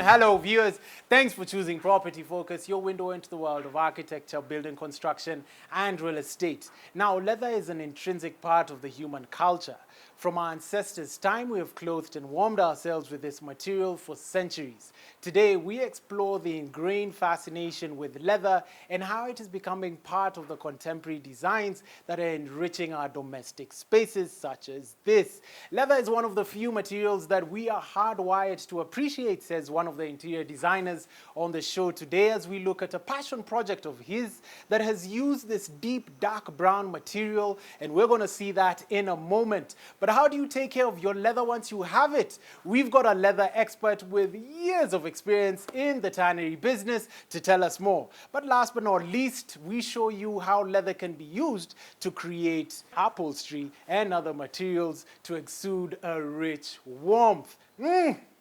Hello, viewers. Thanks for choosing Property Focus, your window into the world of architecture, building construction, and real estate. Now, leather is an intrinsic part of the human culture. From our ancestors' time, we have clothed and warmed ourselves with this material for centuries. Today, we explore the ingrained fascination with leather and how it is becoming part of the contemporary designs that are enriching our domestic spaces, such as this. Leather is one of the few materials that we are hardwired to appreciate, says one of the interior designers on the show today, as we look at a passion project of his that has used this deep dark brown material, and we're going to see that in a moment. But how do you take care of your leather once you have it? We've got a leather expert with years of experience in the tannery business to tell us more. But last but not least, we show you how leather can be used to create upholstery and other materials to exude a rich warmth.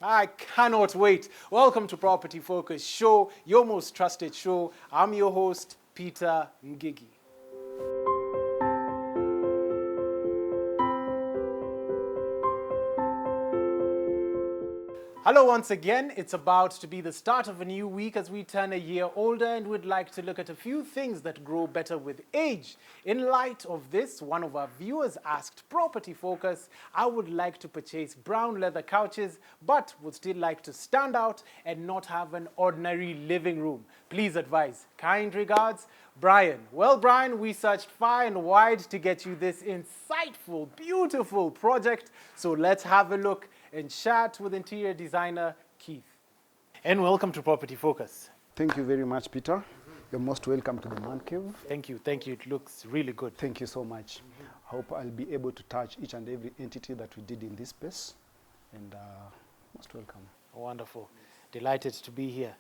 I cannot wait. Welcome to Property Focus Show, your most trusted show. I'm your host, Peter Ngigi. Hello once again. It's about to be the start of a new week as we turn a year older, and we'd like to look at a few things that grow better with age. In light of this, one of our viewers asked Property Focus, I would like to purchase brown leather couches, but would still like to stand out and not have an ordinary living room. Please advise. Kind regards, Brian. Well, Brian, we searched far and wide to get you this insightful, beautiful project. So let's have a look and chat with interior designer Keith. And welcome to Property Focus. Thank you very much, Peter. You're most welcome to the Man Cave. Thank you. It looks really good. Thank you so much. Hope I'll be able to touch each and every entity that we did in this space. And most welcome. Wonderful. Delighted to be here.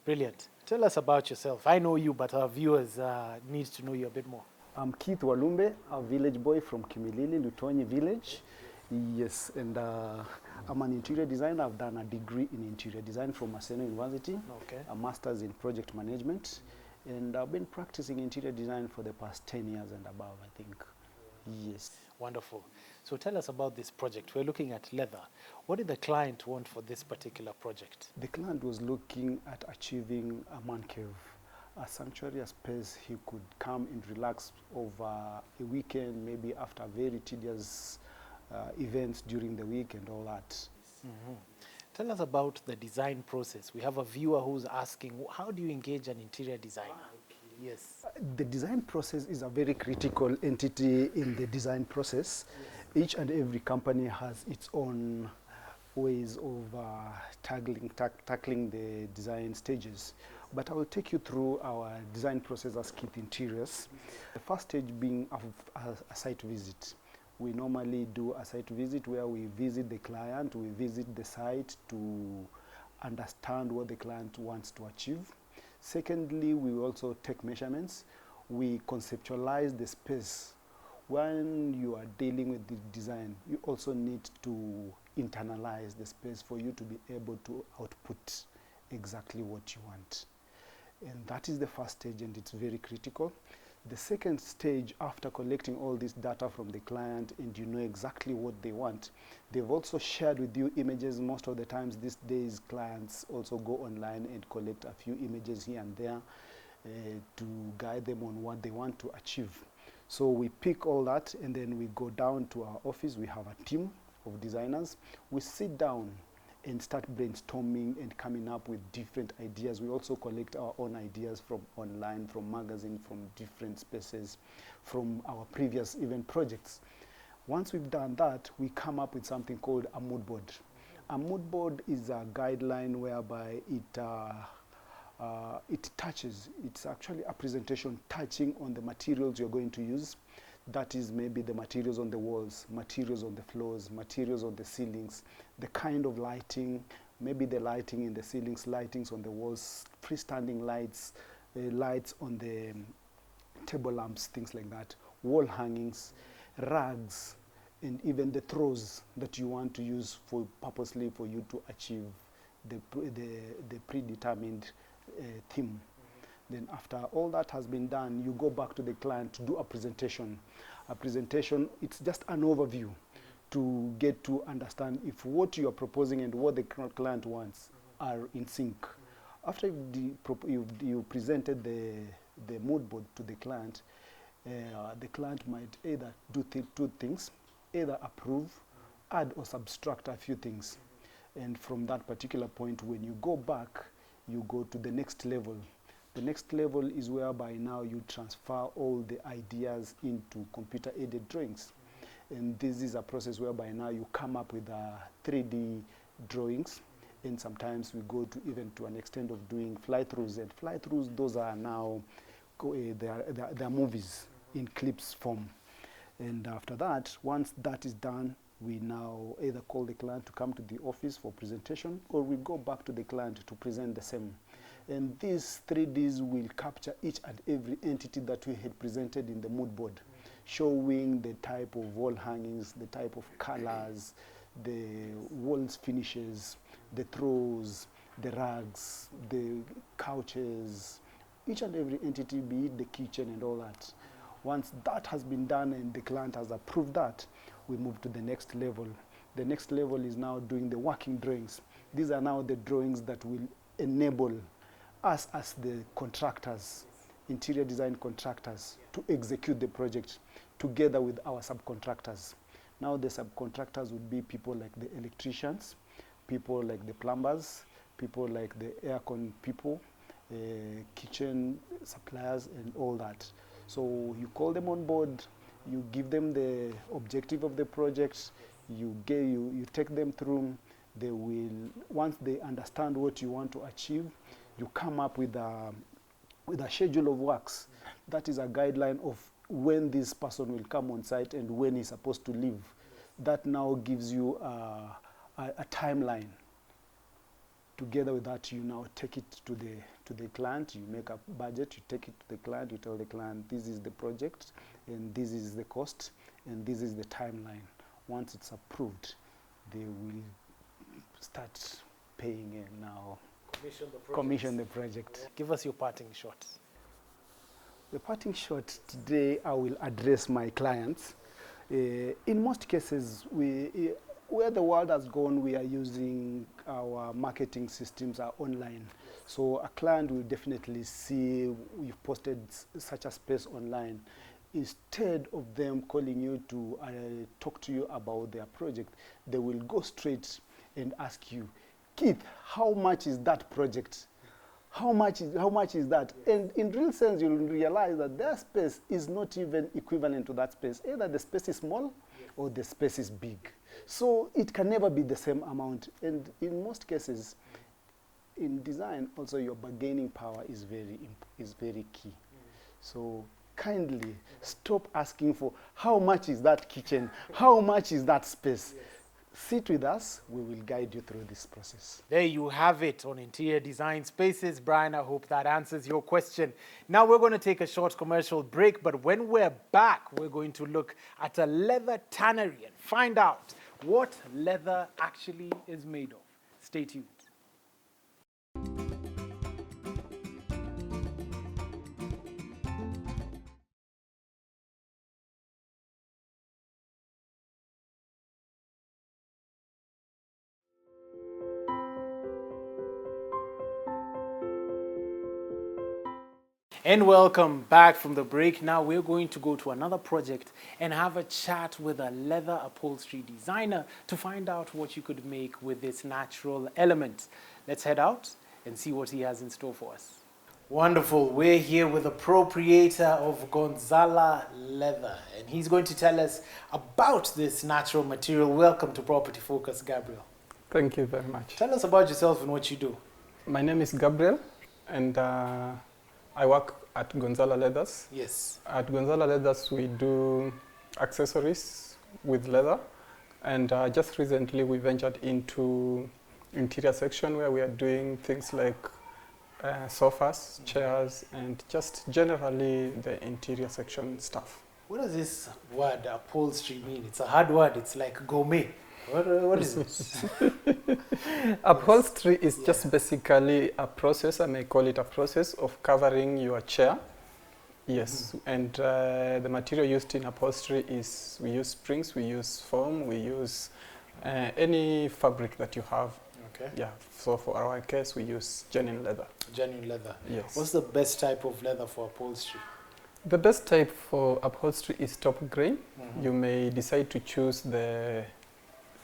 Brilliant. Tell us about yourself. I know you, but our viewers need to know you a bit more. I'm Keith Walumbe, a village boy from Kimilili, Lutonyi village. Yes, and I'm an interior designer. I've done a degree in interior design from Maseno University, a master's in project management, and I've been practicing interior design for the past 10 years and above, I think. Yes. Wonderful. So tell us about this project. We're looking at leather. What did the client want for this particular project? The client was looking at achieving a man cave, a sanctuary, a space he could come and relax over a weekend, maybe after very tedious events during the week and all that. Mm-hmm. Tell us about the design process. We have a viewer who's asking, how do you engage an interior designer? Yes. The design process is a very critical entity in the design process. Yes. Each and every company has its own ways of tackling the design stages. But I will take you through our design process as Keith Interiors. The first stage being a site visit. We normally do a site visit where we visit the client, we visit the site to understand what the client wants to achieve. Secondly, we also take measurements. We conceptualize the space. When you are dealing with the design, you also need to internalize the space for you to be able to output exactly what you want. And that is the first stage, and it's very critical. The second stage, after collecting all this data from the client and you know exactly what they want, they've also shared with you images. Most of the times these days, clients also go online and collect a few images here and there to guide them on what they want to achieve. So we pick all that and then we go down to our office. We have a team of designers. We sit down and start brainstorming and coming up with different ideas. We also collect our own ideas from online, from magazines, from different spaces, from our previous event projects. Once we've done that, we come up with something called a mood board. A mood board is a guideline whereby it touches, it's actually a presentation touching on the materials you're going to use. That is maybe the materials on the walls, materials on the floors, materials on the ceilings, the kind of lighting, maybe the lighting in the ceilings, lightings on the walls, freestanding lights, lights on the table lamps, things like that, wall hangings, rugs, and even the throws that you want to use purposely for you to achieve the predetermined theme. Then after all that has been done, you go back to the client to do a presentation. A presentation, it's just an overview to get to understand if what you are proposing and what the client wants are in sync. After you presented the mood board to the client might either do two things, either approve, add or subtract a few things. And from that particular point, when you go back, you go to the next level. The next level is whereby now you transfer all the ideas into computer-aided drawings. And this is a process whereby now you come up with 3D drawings. And sometimes we go to even to an extent of doing fly-throughs. And fly-throughs, those are now, they are movies in clips form. And after that, once that is done, we now either call the client to come to the office for presentation, or we go back to the client to present the same. And these 3Ds will capture each and every entity that we had presented in the mood board, showing the type of wall hangings, the type of colors, the walls finishes, the throws, the rugs, the couches, each and every entity, be it the kitchen and all that. Once that has been done and the client has approved that, we move to the next level. The next level is now doing the working drawings. These are now the drawings that will enable us as the contractors, interior design contractors, to execute the project together with our subcontractors. Now the subcontractors would be people like the electricians, people like the plumbers, people like the aircon people, kitchen suppliers and all that. So you call them on board, you give them the objective of the project, you take them through. They will, once they understand what you want to achieve, you come up with a schedule of works. That is a guideline of when this person will come on site and when he's supposed to leave. That now gives you a timeline. Together with that, you now take it to the client, you make a budget, you take it to the client, you tell the client, this is the project, and this is the cost, and this is the timeline. Once it's approved, they will start paying and now commission the project. Give us your parting shot. The parting shot today, I will address my clients. In most cases, where the world has gone, we are using our marketing systems are online. So a client will definitely see you've posted such a space online. Instead of them calling you to talk to you about their project, they will go straight and ask you, Keith, how much is that project? How much is that? And in real sense, you'll realize that their space is not even equivalent to that space. Either the space is small or the space is big. So it can never be the same amount. And in most cases, in design, also your bargaining power is very key. So kindly stop asking for how much is that kitchen, how much is that space. Sit with us, we will guide you through this process. There you have it on Interior Design Spaces. Brian, I hope that answers your question. Now we're going to take a short commercial break, but when we're back, we're going to look at a leather tannery and find out what leather actually is made of. Stay tuned. And welcome back from the break. Now we're going to go to another project and have a chat with a leather upholstery designer to find out what you could make with this natural element. Let's head out and see what he has in store for us. Wonderful. We're here with the proprietor of Gonzala Leather, and he's going to tell us about this natural material. Welcome to Property Focus, Gabriel. Thank you very much. Tell us about yourself and what you do. My name is Gabriel, and I work at Gonzala Leathers. Yes. At Gonzala Leathers, we do accessories with leather. And just recently, we ventured into interior section where we are doing things like sofas, chairs, and just generally the interior section stuff. What does this word upholstery mean? It's a hard word. It's like gourmet. What is it? Upholstery is just basically a process, I may call it a process of covering your chair. Yes, and the material used in upholstery is, we use springs, we use foam, we use any fabric that you have. Okay. Yeah, so for our case, we use genuine leather. Genuine leather. Yes. What's the best type of leather for upholstery? The best type for upholstery is top grain. Mhm. You may decide to choose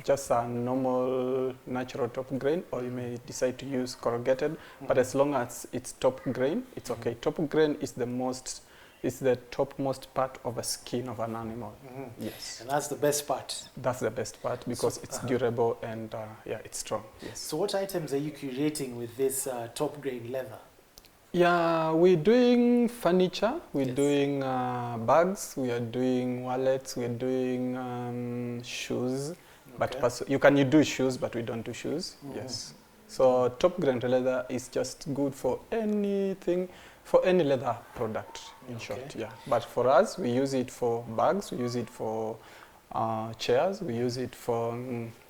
just a normal natural top grain, or you may decide to use corrugated, but as long as it's top grain, it's okay. Top grain is the topmost part of a skin of an animal. Yes. And that's the best part. That's the best part because it's durable and yeah, it's strong. Yes. So what items are you curating with this top grain leather? Yeah, we're doing furniture, we're Yes. doing bags, we are doing wallets, we're doing shoes. Okay. But you can do shoes, but we don't do shoes. Yes. So top grain leather is just good for anything, for any leather product, in short. Yeah. But for us, we use it for bags, we use it for chairs, we use it for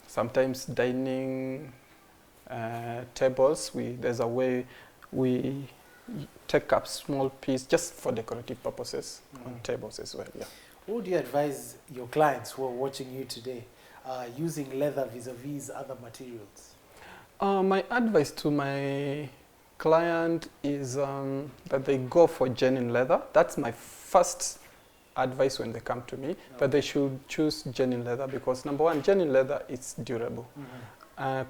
sometimes dining tables. There's a way we take up small piece just for decorative purposes on tables as well. Yeah. What would you advise your clients who are watching you today using leather vis-a-vis other materials? My advice to my client is that they go for genuine leather. That's my first advice when they come to me, that they should choose genuine leather because number one, genuine leather is durable.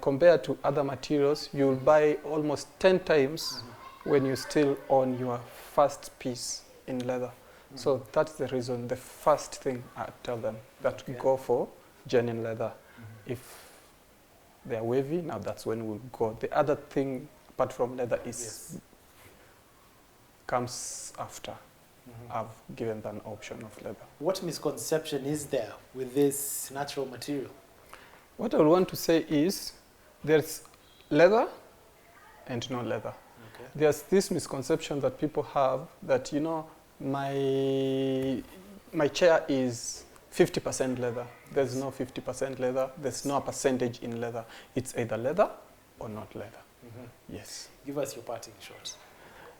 Compared to other materials, you'll buy almost 10 times when you still own your first piece in leather. So that's the reason, the first thing I tell them, that go for genuine leather. If they're wavy, now that's when we'll go. The other thing, apart from leather, is comes after. I've given them an option of leather. What misconception is there with this natural material? What I would want to say is there's leather and no leather. Okay. There's this misconception that people have that, you know, my chair is 50% leather. There's no 50% leather. There's no percentage in leather. It's either leather or not leather. Yes. Give us your parting shot.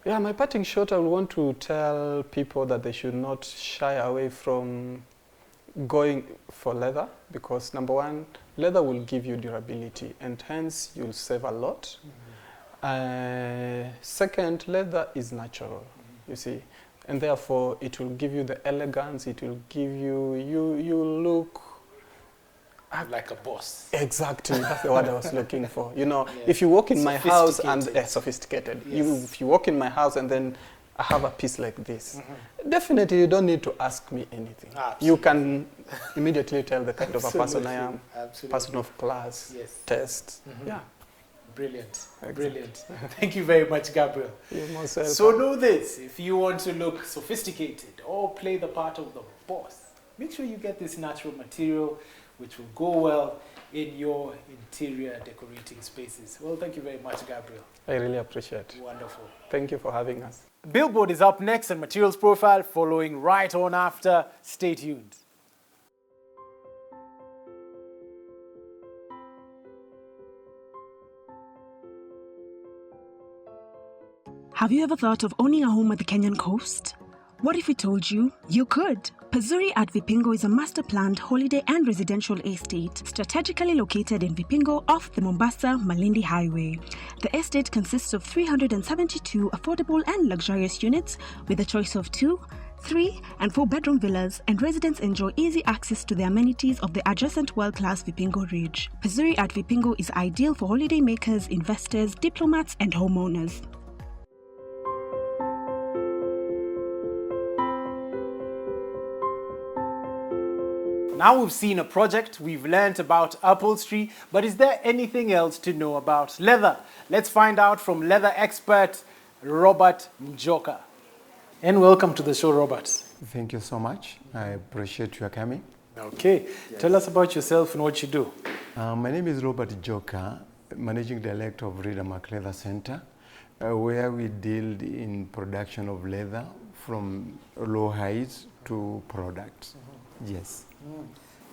Yeah, my parting shot, I want to tell people that they should not shy away from going for leather because number one, leather will give you durability and hence you'll save a lot. Second, leather is natural, you see, and therefore it will give you the elegance, it will give you, you look like a boss. Exactly, that's the word I was looking for. You know, if you walk in my house and sophisticated, if you walk in my house and then I have a piece like this, definitely you don't need to ask me anything. You can immediately tell the kind of a person I am, person of class, taste. Yeah. Brilliant, Exactly. brilliant. Thank you very much, Gabriel. You're most welcome. So know this, if you want to look sophisticated or play the part of the boss, make sure you get this natural material which will go well in your interior decorating spaces. Well, thank you very much, Gabriel. I really appreciate it. Wonderful. Thank you for having us. Billboard is up next and Materials Profile following right on after. Stay tuned. Have you ever thought of owning a home at the Kenyan coast? What if we told you you could? Pazuri at Vipingo is a master-planned holiday and residential estate strategically located in Vipingo off the Mombasa-Malindi Highway. The estate consists of 372 affordable and luxurious units with a choice of 2, 3 and 4-bedroom villas, and residents enjoy easy access to the amenities of the adjacent world-class Vipingo Ridge. Pazuri at Vipingo is ideal for holiday makers, investors, diplomats and homeowners. Now we've seen a project, we've learnt about upholstery, but is there anything else to know about leather? Let's find out from leather expert Robert Njoka. And welcome to the show, Robert. Thank you so much. I appreciate your coming. Okay, tell us about yourself and what you do. My name is Robert Njoka, Managing Director of Reader Mark Leather Center, where we deal in production of leather from low highs to products. Yes.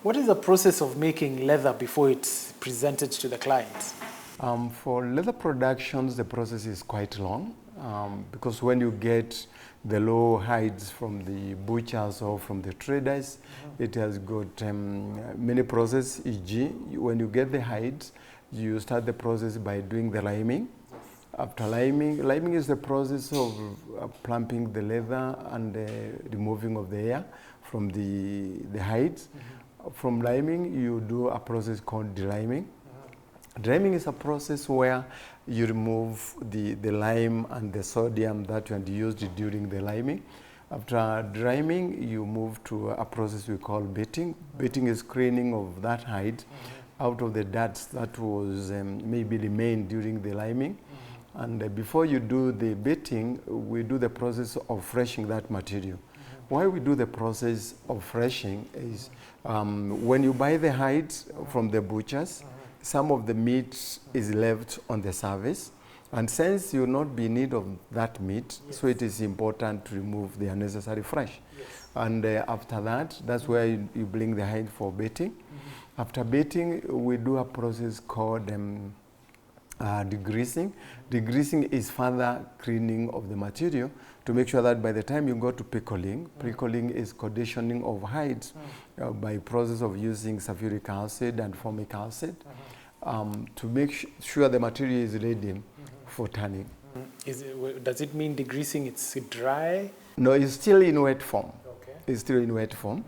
What is the process of making leather before it's presented to the client? For leather productions, the process is quite long because when you get the low hides from the butchers or from the traders, it has got many processes, e.g. when you get the hides, you start the process by doing the liming. After liming is the process of plumping the leather and removing of the air from the hides. From liming, you do a process called deliming. Deliming is a process where you remove the lime and the sodium that you had used during the liming. After deliming, you move to a process we call beating. Beating is screening of that hide out of the dirt that was maybe remained during the liming. And before you do the beating, we do the process of freshing that material. Why we do the process of freshing is when you buy the hides from the butchers, some of the meat is left on the surface. And since you'll not be in need of that meat, so it is important to remove the unnecessary flesh. And after that, that's where you bring the hide for beating. After beating, we do a process called degreasing. Degreasing is further cleaning of the material to make sure that by the time you go to pickling, pickling is conditioning of hides by process of using sulfuric acid and formic acid to make sure the material is ready for tanning. Does it mean degreasing it's dry? No, it's still in wet form. Okay. It's still in wet form.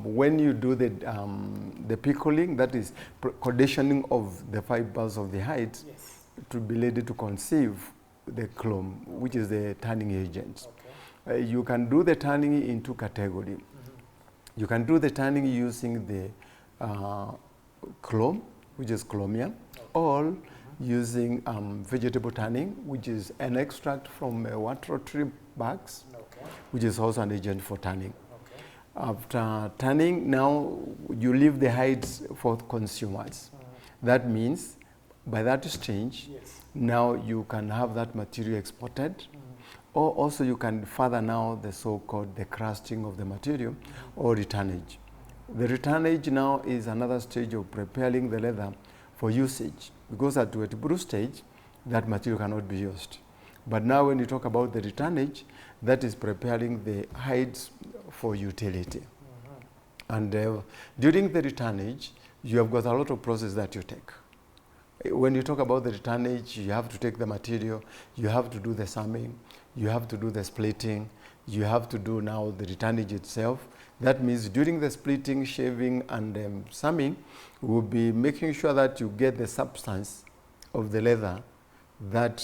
When you do the pickling, that is conditioning of the fibers of the hides to be ready to conceive the chrome, which is the tanning agent. Okay. You can do the tanning in two categories. You can do the tanning using the chrome, which is chromium, or using vegetable tanning, which is an extract from water tree barks, which is also an agent for tanning. After tanning, now you leave the hides for consumers. That means by that stage, now you can have that material exported, or also you can further now the so-called the crusting of the material or returnage. The returnage now is another stage of preparing the leather for usage, because at wet brew stage, that material cannot be used. But now when you talk about the returnage, that is preparing the hides for utility. And during the returnage, you have got a lot of process that you take. When you talk about the returnage, you have to take the material, you have to do the summing, you have to do the splitting, you have to do now the returnage itself. That means during the splitting, shaving, and summing, we'll be making sure that you get the substance of the leather that,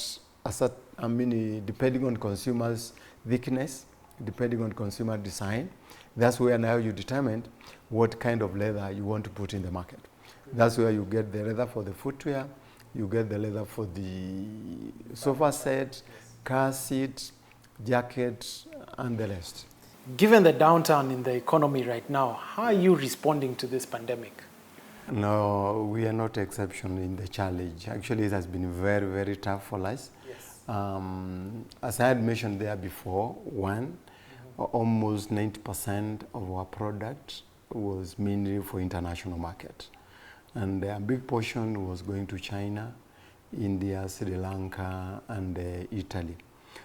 depending on consumer's thickness, depending on consumer design, that's where now you determine what kind of leather you want to put in the market. That's where you get the leather for the footwear, you get the leather for the sofa set, car seat, jacket, and the rest. Given the downturn in the economy right now, how are you responding to this pandemic? No, we are not exception in the challenge. Actually, it has been very, very tough for us. As I had mentioned there before, almost 90% of our product was mainly for international market. And a big portion was going to China, India, Sri Lanka, and Italy.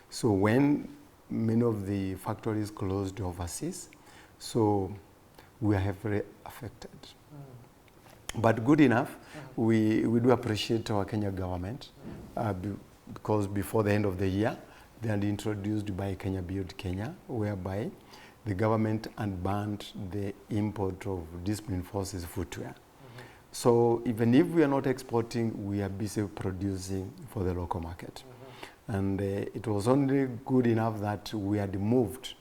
So when many of the factories closed overseas, so we are heavily affected. But good enough, we do appreciate our Kenya government because before the end of the year, they had introduced Buy Kenya, Build Kenya, whereby the government had banned the import of disciplined forces footwear. So even if we are not exporting, we are busy producing for the local market. And it was only good enough that we had moved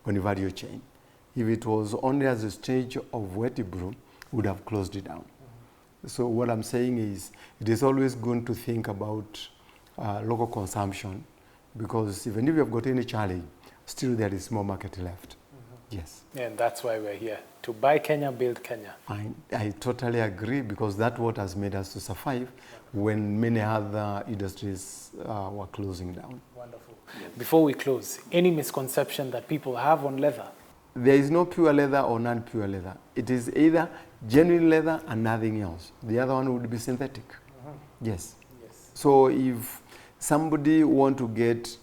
on the value chain. If it was only as a stage of wet brew, we would have closed it down. So what I'm saying is, it is always good to think about local consumption, because even if you have got any challenge, still there is more market left. Yes. And that's why we're here, to buy Kenya, build Kenya. I totally agree, because that's what has made us to survive when many other industries were closing down. Wonderful. Yes. Before we close, any misconception that people have on leather? There is no pure leather or non-pure leather. It is either genuine leather and nothing else. The other one would be synthetic. Yes. So if somebody want to get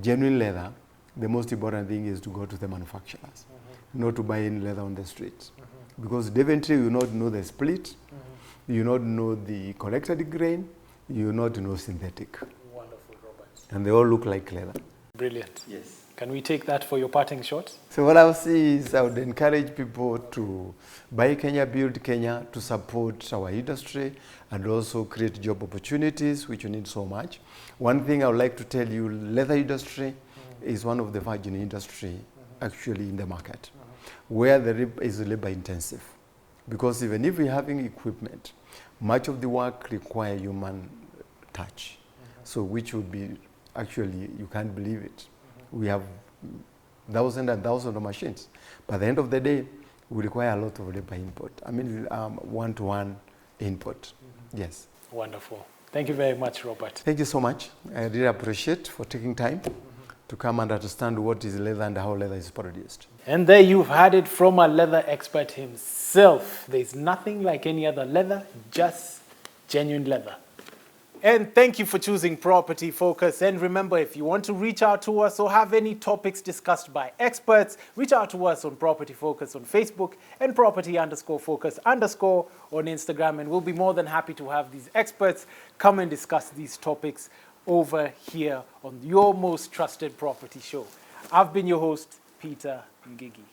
genuine leather, the most important thing is to go to the manufacturers, not to buy any leather on the streets. Because definitely you will not know the split, You not know the collected grain. You not know synthetic. Wonderful, Robert. And they all look like leather. Brilliant. Yes. Can we take that for your parting shot? So what I would say is I would encourage people to buy Kenya, build Kenya, to support our industry and also create job opportunities, which you need so much. One thing I would like to tell you, leather industry is one of the virgin industry actually in the market, where the is labor intensive. Because even if we're having equipment, much of the work require human touch. So which would be, actually, you can't believe it. We have thousands and thousands of machines. By the end of the day, we require a lot of labor input. I mean, one-to-one input. Yes. Wonderful. Thank you very much, Robert. Thank you so much. I really appreciate for taking time to come and understand what is leather and how leather is produced. And there you've had it from a leather expert himself. There's nothing like any other leather, just genuine leather. And thank you for choosing Property Focus. And remember, if you want to reach out to us or have any topics discussed by experts, reach out to us on Property Focus on Facebook and Property_Focus_ on Instagram. And we'll be more than happy to have these experts come and discuss these topics over here on your most trusted property show. I've been your host, Peter Ngigi.